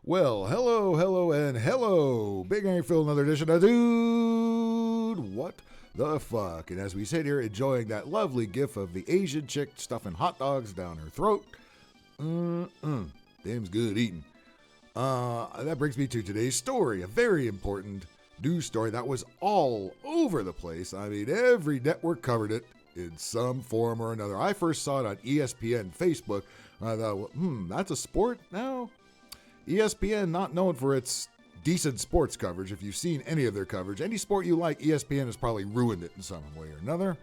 Well, hello, and hello. Big Angry Phil, another edition of Dude, What the Fuck? And as we sit here enjoying that lovely gif of the Asian chick stuffing hot dogs down her throat, damn's good eating. That brings me to today's story, a very important news story that was all over the place. I mean, every network covered it in some form or another. I first saw it on ESPN Facebook. I thought, that's a sport now? ESPN, not known for its decent sports coverage. If you've seen any of their coverage, any sport you like, ESPN has probably ruined it in some way or another.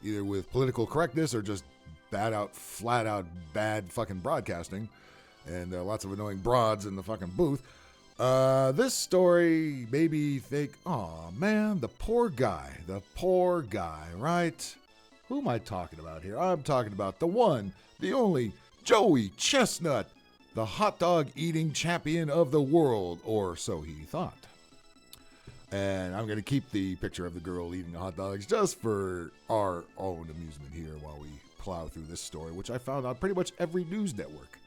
Either with political correctness or just flat out bad fucking broadcasting. And lots of annoying broads in the fucking booth. This story made me think, oh man, the poor guy, right? Who am I talking about here? I'm talking about the one, the only, Joey Chestnut, the hot dog eating champion of the world, or so he thought. And I'm going to keep the picture of the girl eating the hot dogs just for our own amusement here while we plow through this story, which I found on pretty much every news network.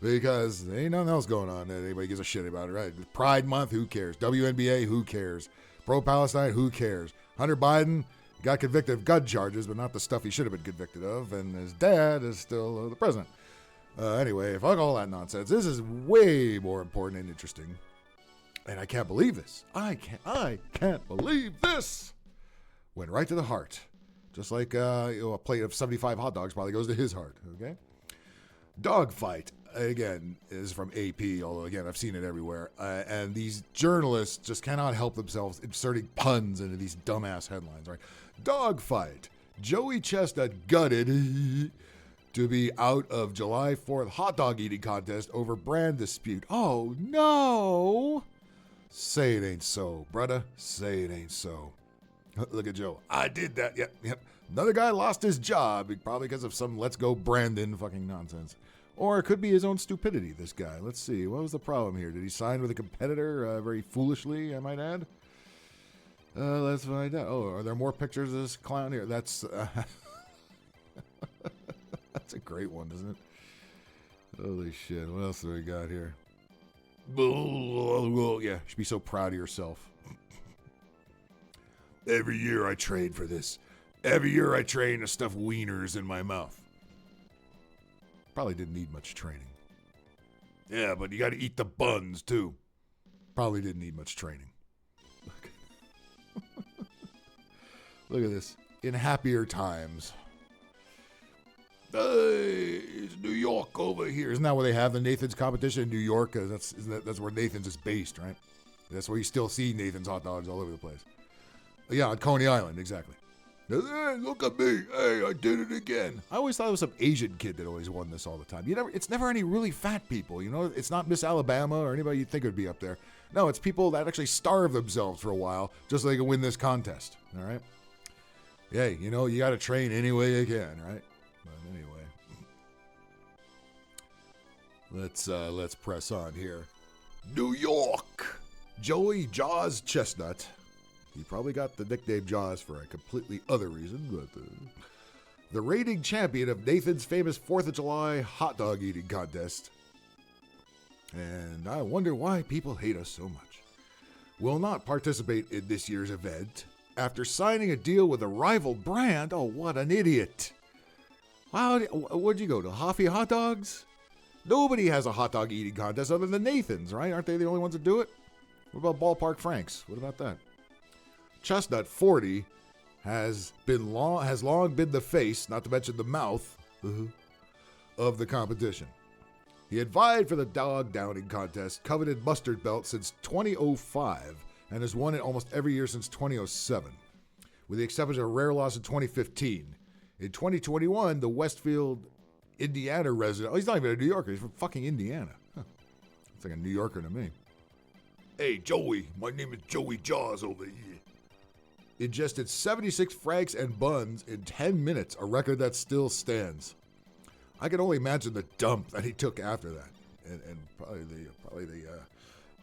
Because there ain't nothing else going on that anybody gives a shit about it, right? Pride Month, who cares? WNBA, who cares? Pro-Palestine, who cares? Hunter Biden got convicted of gun charges, but not the stuff he should have been convicted of, and his dad is still the president. Anyway, fuck all that nonsense. This is way more important and interesting. And I can't believe this. I can't believe this. Went right to the heart. Just like a plate of 75 hot dogs probably goes to his heart, okay? Dogfight, again, is from AP, although, again, I've seen it everywhere. And these journalists just cannot help themselves inserting puns into these dumbass headlines, right? Dogfight. Joey Chestnut gutted to be out of July 4th hot dog eating contest over brand dispute. Oh, no. Say it ain't so, brother. Say it ain't so. Look at Joe. I did that. Yep. Another guy lost his job, probably because of some let's go Brandon fucking nonsense. Or it could be his own stupidity, this guy. Let's see. What was the problem here? Did he sign with a competitor very foolishly, I might add? Let's find out. Oh, are there more pictures of this clown here? That's that's a great one, isn't it? Holy shit. What else do we got here? Yeah, you should be so proud of yourself. Every year I train for this. Every year I train to stuff wieners in my mouth. Probably didn't need much training. Yeah, but you got to eat the buns too. Probably didn't need much training. Look at this. In happier times. It's New York over here. Isn't that where they have the Nathan's competition in New York? That's where Nathan's is based, right? That's where you still see Nathan's hot dogs all over the place. Yeah, on Coney Island, exactly. Hey, look at me. Hey, I did it again. I always thought it was some Asian kid that always won this all the time. It's never any really fat people, you know? It's not Miss Alabama or anybody you'd think would be up there. No, it's people that actually starve themselves for a while just so they can win this contest, all right? Hey, you got to train any way you can, right? But anyway, let's press on here. New York, Joey Jaws Chestnut. He probably got the nickname Jaws for a completely other reason, but the reigning champion of Nathan's famous 4th of July hot dog eating contest. And I wonder why people hate us so much. Will not participate in this year's event after signing a deal with a rival brand. Oh, what an idiot. Where'd you go, to Hoffy Hot Dogs? Nobody has a hot dog eating contest other than Nathan's, right? Aren't they the only ones that do it? What about Ballpark Franks? What about that? Chestnut 40 has long been the face, not to mention the mouth, of the competition. He had vied for the dog downing contest, coveted mustard belt since 2005, and has won it almost every year since 2007, with the exception of a rare loss in 2015. In 2021, the Westfield, Indiana resident, he's not even a New Yorker, he's from fucking Indiana. It's like a New Yorker to me. Hey, Joey, my name is Joey Jaws over here. Ingested 76 franks and buns in 10 minutes, a record that still stands. I can only imagine the dump that he took after that, and probably the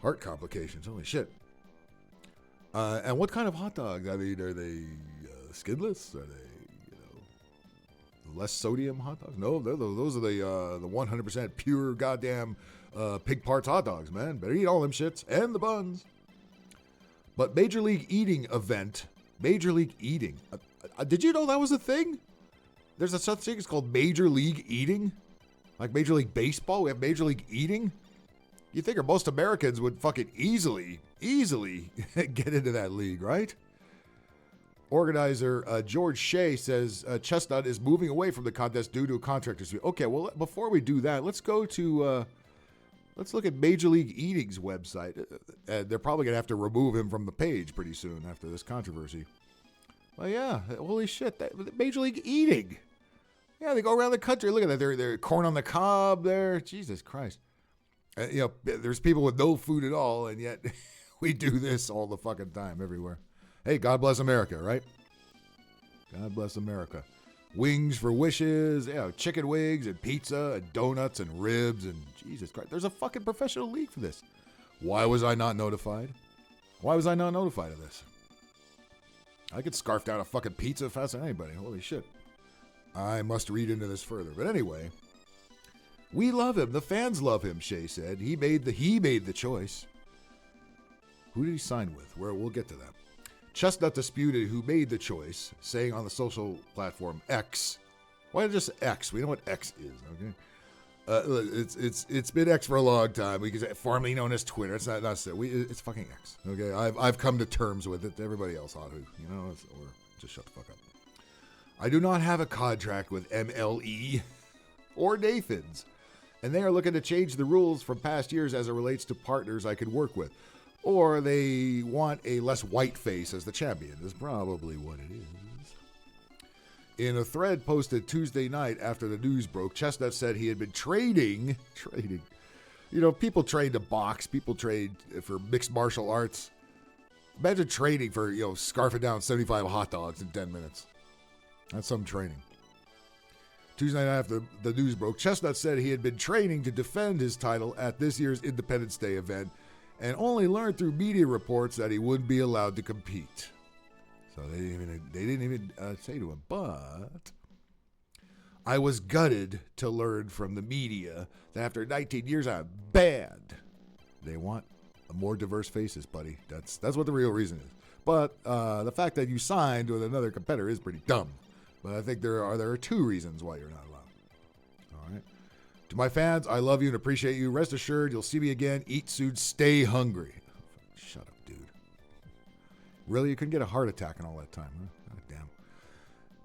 heart complications. Holy shit! And what kind of hot dog? I mean, are they skinless? Are they less sodium hot dogs? No, those are the 100% pure goddamn pig parts hot dogs, man. Better eat all them shits and the buns. But Major League Eating event. Major League Eating. Did you know that was a thing? There's a such thing. It's called Major League Eating. Like Major League Baseball, we have Major League Eating. You think most Americans would fucking easily get into that league, right? Organizer George Shea says Chestnut is moving away from the contest due to a contract dispute. Okay, well, before we do that, let's go to, let's look at Major League Eating's website. They're probably going to have to remove him from the page pretty soon after this controversy. Well, yeah, holy shit, Major League Eating. Yeah, they go around the country. Look at that. They're corn on the cob there. Jesus Christ. There's people with no food at all, and yet we do this all the fucking time everywhere. Hey, God bless America, right? God bless America. Wings for wishes. Yeah, chicken wings and pizza and donuts and ribs and Jesus Christ. There's a fucking professional league for this. Why was I not notified? Why was I not notified of this? I could scarf down a fucking pizza faster than anybody. Holy shit. I must read into this further. But anyway, we love him. The fans love him, Shea said. He made the choice. Who did he sign with? We'll get to that. Chestnut disputed who made the choice, saying on the social platform X. Why not just X? We know what X is, okay? It's been X for a long time. We can say formerly known as Twitter. It's not it's fucking X. Okay, I've come to terms with it. Everybody else ought to, or just shut the fuck up. I do not have a contract with MLE or Nathan's, and they are looking to change the rules from past years as it relates to partners I could work with. Or they want a less white face as the champion, is probably what it is. In a thread posted Tuesday night after the news broke, Chestnut said he had been trading. People train to box, people train for mixed martial arts. Imagine training for, scarfing down 75 hot dogs in 10 minutes. That's some training. Tuesday night after the news broke, Chestnut said he had been training to defend his title at this year's Independence Day event and only learned through media reports that he wouldn't be allowed to compete. So they didn't even say to him, but I was gutted to learn from the media that after 19 years I'm banned. They want more diverse faces, buddy. That's what the real reason is. But the fact that you signed with another competitor is pretty dumb. But I think there are two reasons why you're not allowed. All right. To my fans, I love you and appreciate you. Rest assured, you'll see me again. Eat soon. Stay hungry. Shut up, dude. Really? You couldn't get a heart attack in all that time, huh?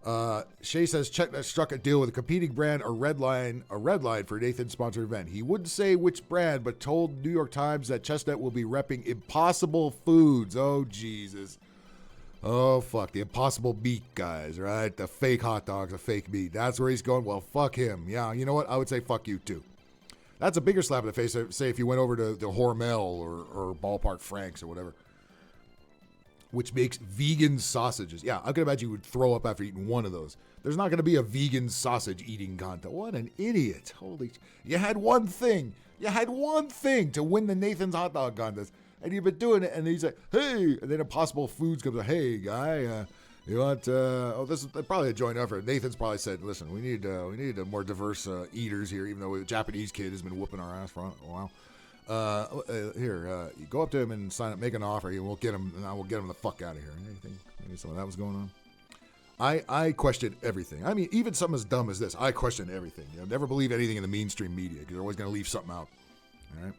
God damn. Shea says Chestnut struck a deal with a competing brand, a red line for Nathan's sponsored event. He wouldn't say which brand, but told New York Times that Chestnut will be repping Impossible Foods. Oh, Jesus. Oh, fuck. The Impossible Meat guys, right? The fake hot dogs, the fake meat. That's where he's going. Well, fuck him. Yeah, you know what? I would say fuck you, too. That's a bigger slap in the face, say, if you went over to Hormel or Ballpark Franks or whatever, which makes vegan sausages. Yeah, I can imagine you would throw up after eating one of those. There's not going to be a vegan sausage eating contest. What an idiot. Holy... You had one thing. You had one thing to win the Nathan's hot dog contest. And you've been doing it, and he's like, hey, and then Impossible Foods comes like, hey, guy, you want, this is probably a joint effort. Nathan's probably said, listen, we need more diverse eaters here, even though a Japanese kid has been whooping our ass for a while. You go up to him and sign up, make an offer, and we'll get him, and I will get him the fuck out of here. Anything, maybe some of that was going on. I question everything. I mean, even something as dumb as this, I question everything. Never believe anything in the mainstream media, because they're always going to leave something out. All right?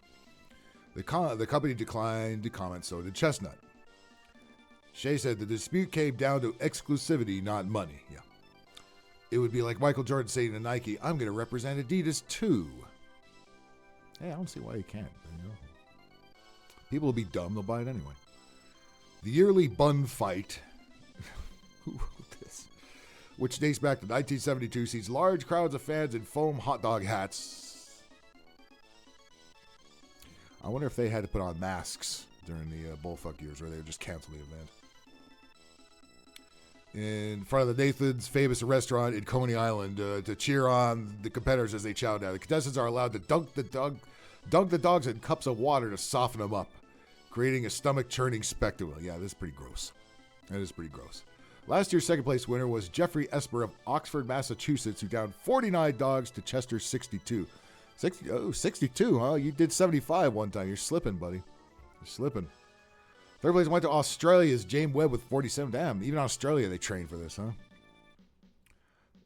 The company declined to comment, so did Chestnut. Shea said the dispute came down to exclusivity, not money. Yeah. It would be like Michael Jordan saying to Nike, I'm going to represent Adidas too. Hey, I don't see why you can't. People will be dumb, they'll buy it anyway. The yearly bun fight, who wrote this? Which dates back to 1972, sees large crowds of fans in foam hot dog hats. I wonder if they had to put on masks during the bullfuck years, or they would just cancel the event. In front of the Nathan's famous restaurant in Coney Island to cheer on the competitors as they chow down. The contestants are allowed to dunk the dogs in cups of water to soften them up, creating a stomach-churning spectacle. Yeah, this is pretty gross. That is pretty gross. Last year's second place winner was Jeffrey Esper of Oxford, Massachusetts, who downed 49 dogs to Chester's 62. 62, huh? You did 75 one time. You're slipping, buddy. You're slipping. Third place went to Australia's James Webb with 47. Damn, even Australia, they trained for this, huh?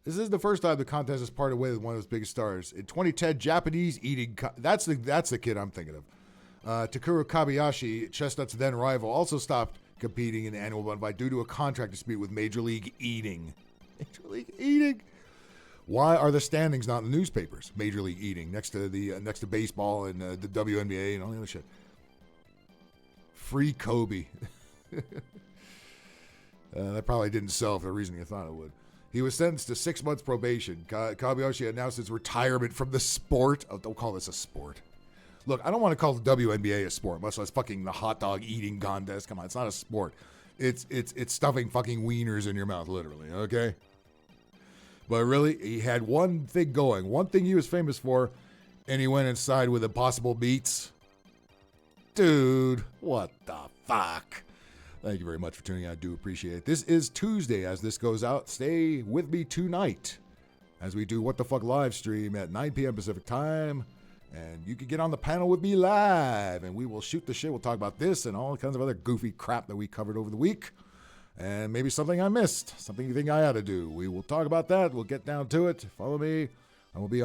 This is the first time the contest has parted way with one of its biggest stars. In 2010, Japanese eating... That's the kid I'm thinking of. Takuro Kabayashi, Chestnut's then rival, also stopped competing in the annual bun fight due to a contract dispute with Major League Eating. Major League Eating. Why are the standings not in the newspapers? Major League Eating next to baseball and the WNBA and all the other shit. Free Kobe. That probably didn't sell for the reason you thought it would. He was sentenced to 6 months probation. Kabayashi announced his retirement from the sport. Oh, don't call this a sport. Look, I don't want to call the WNBA a sport, much less fucking the hot dog eating contest. Come on, it's not a sport. It's stuffing fucking wieners in your mouth, literally, okay? But really, he had one thing going. One thing he was famous for, and he went inside with Impossible Meats. Dude, what the fuck? Thank you very much for tuning in. I do appreciate it. This is Tuesday as this goes out. Stay with me tonight as we do What the Fuck live stream at 9 p.m. Pacific time. And you can get on the panel with me live, and we will shoot the shit. We'll talk about this and all kinds of other goofy crap that we covered over the week. And maybe something I missed, something you think I ought to do. We will talk about that. We'll get down to it. Follow me, and we'll be